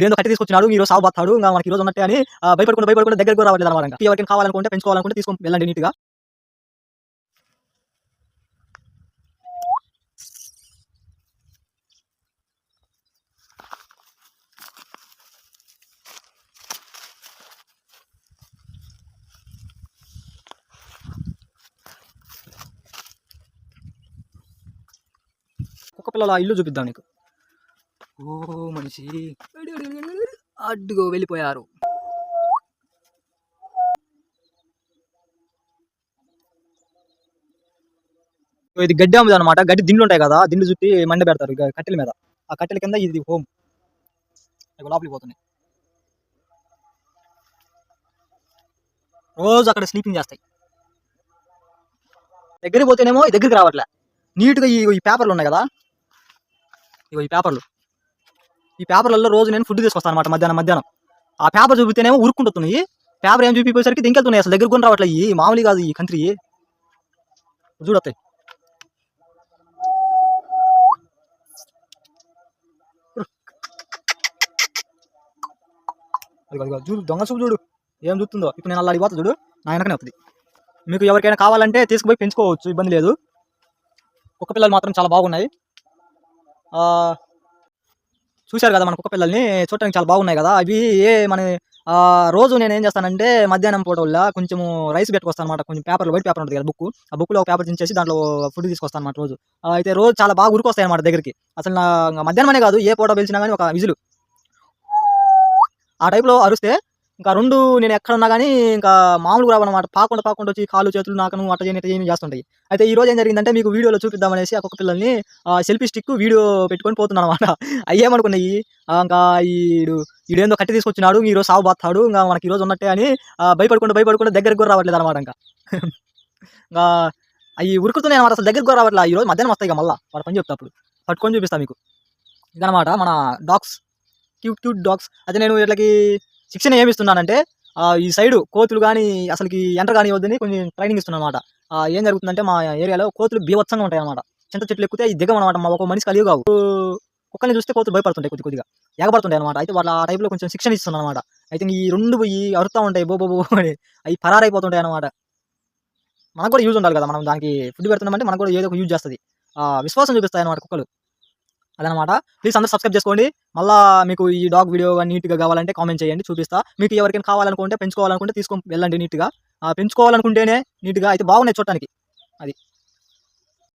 ఏందో కట్టి తీసుకొచ్చినాడు మీరు సాగు బాతాడు ఇంకా మనకి ఈ రోజు ఉన్నట్టే అని భయపడకుండా దగ్గరకు రావట్లేదు అనమాట. ఎవరికైనా కావాలనుకుంటే పెంచుకోవాలనుకుంటే తీసుకొని వెళ్ళండి నీట్గా. కుక్క పిల్లల ఇల్లు చూపిద్దాం నీకు. ఓ మనిషి అడ్డుగో వెళ్ళిపోయారు. ఇది గడ్డి అమ్ముది అనమాట. గడ్డి దిండ్లు ఉంటాయి కదా, దిండ్లు చుట్టి మండ పెడతారు కట్టెల మీద. ఆ కట్టెల కింద ఇది హోమ్. లోపలికి పోతున్నాయి రోజు, అక్కడ స్లీపింగ్ చేస్తాయి. దగ్గరికి పోతేనేమో దగ్గరికి రావట్లే. నీట్గా ఈ పేపర్లు ఉన్నాయి కదా, ఇగో ఈ పేపర్లలో రోజు నేను ఫుడ్ తీసుకొస్తాను అనమాట. మధ్యాహ్నం ఆ పేపర్ చూపితేనేమో ఉరుక్కుంటున్నాయి. పేపర్ ఏం చూపిపోయేసరికి దింకెళ్తున్నాయి. అసలు దగ్గర కొని రావట్లేదు. ఈ మామూలు కాదు ఈ కంట్రీ. చూడతాయి చూడు, దొంగ చూపు చూడు ఏం చూస్తుందో. ఇప్పుడు నేను అలా అడిగిపోతా చూడు, నా వెనకనే వస్తుంది. మీకు ఎవరికైనా కావాలంటే తీసుకుపోయి పెంచుకోవచ్చు, ఇబ్బంది లేదు. కుక్క పిల్లలు మాత్రం చాలా బాగున్నాయి. చూశారు కదా మన కుక్క పిల్లల్ని, చూడటానికి చాలా బాగున్నాయి కదా. అవి మన రోజు నేను ఏం చేస్తానంటే మధ్యాహ్నం పూట వల్ల కొంచెము రైస్ పెట్టుకొస్తాను అనమాట. కొంచెం పేపర్లో వైట్ పేపర్ ఉంటుంది కదా, బుక్. ఆ బుక్లో ఒక పేపర్ దించేసి దాంట్లో ఫుడ్ తీసుకొస్తాను అనమాట రోజు. అయితే రోజు చాలా బాగా ఉరికొస్తాయి అనమాట దగ్గరికి. అసలు నా మధ్యాహ్నమనే కాదు, ఏ పూట పిలిచినా కానీ ఒక విజులు ఆ టైప్లో అరుస్తే ఇంకా రెండు నేను ఎక్కడున్నా కానీ ఇంకా మామూలుగా రావన్నమాట. పాకుండా వచ్చి కాళ్ళు చేతులు నాకను అట్ట చేయని చేస్తుంటాయి. అయితే ఈ రోజు ఏం జరిగిందంటే మీకు వీడియోలో చూపిద్దామనేసి ఆ కుక్క పిల్లల్ని సెల్ఫీ స్టిక్ వీడియో పెట్టుకొని పోతున్నాను అనమాట. అయ్యేమనుకున్నాయి ఇంకా ఈడేందో కట్టి తీసుకొచ్చినాడు ఈరోజు సాగు బాతాడు ఇంకా మనకి ఈరోజు ఉన్నట్టే అని భయపడకుండా దగ్గరకు కూడా రావట్లేదు అనమాట. ఇంకా ఇంకా అవి ఉరుకుతున్నాయి అనమాట. అసలు దగ్గరకు కూడా రావట్లేదు. ఈరోజు మధ్యాహ్నం వస్తాయి మళ్ళీ వాడు పని చెప్తా అప్పుడు పట్టుకొని చూపిస్తాను మీకు. ఇదనమాట మన డాగ్స్, క్యూట్ డాగ్స్. అయితే నేను వీళ్ళకి శిక్షణ ఏమి ఇస్తున్నానంటే ఈ సైడు కోతులు కానీ అసలుకి ఎంటర్ కానీ వద్దని కొంచెం ట్రైనింగ్ ఇస్తున్నాను అనమాట. ఏం జరుగుతుందంటే మా ఏరియాలో కోతులు బీభత్సంగా ఉంటాయి అనమాట. చింత చెట్లు ఎక్కితే ఈ దిగం అనమాట. మా ఒక మనిషి కలిగి కావు. కుక్కల్ని చూస్తే కోతులు భయపడుతుంటాయి, కొద్దిగా ఎగబడుతుంటాయి అనమాట. అయితే వాళ్ళ ఆ టైప్లో కొంచెం శిక్షణ ఇస్తున్నాను అనమాట. అయితే ఈ రెండు పోయి అరుస్తూ ఉంటాయి బో అని, అవి పరారైపోతుంటాయి అనమాట. మనకు కూడా యూజ్ ఉండాలి కదా, మనం దానికి ఫుడ్ పెడుతున్నామంటే మనకు కూడా ఏదో ఒక యూజ్ చేస్తుంది. విశ్వాసం చూపిస్తాయి అనమాట కుక్కలు. అదనమాట. ప్లీజ్ అందరూ సబ్స్క్రైబ్ చేసుకోండి. మళ్ళీ మీకు ఈ డాగ్ వీడియో నీట్గా కావాలంటే కామెంట్ చేయండి, చూపిస్తా. మీకు ఎవరికైనా కావాలనుకుంటే పెంచుకోవాలనుకుంటే తీసుకొని వెళ్ళండి నీట్గా. పెంచుకోవాలనుకుంటేనే నీట్గా అయితే బాగున్నాయి చూడటానికి. అది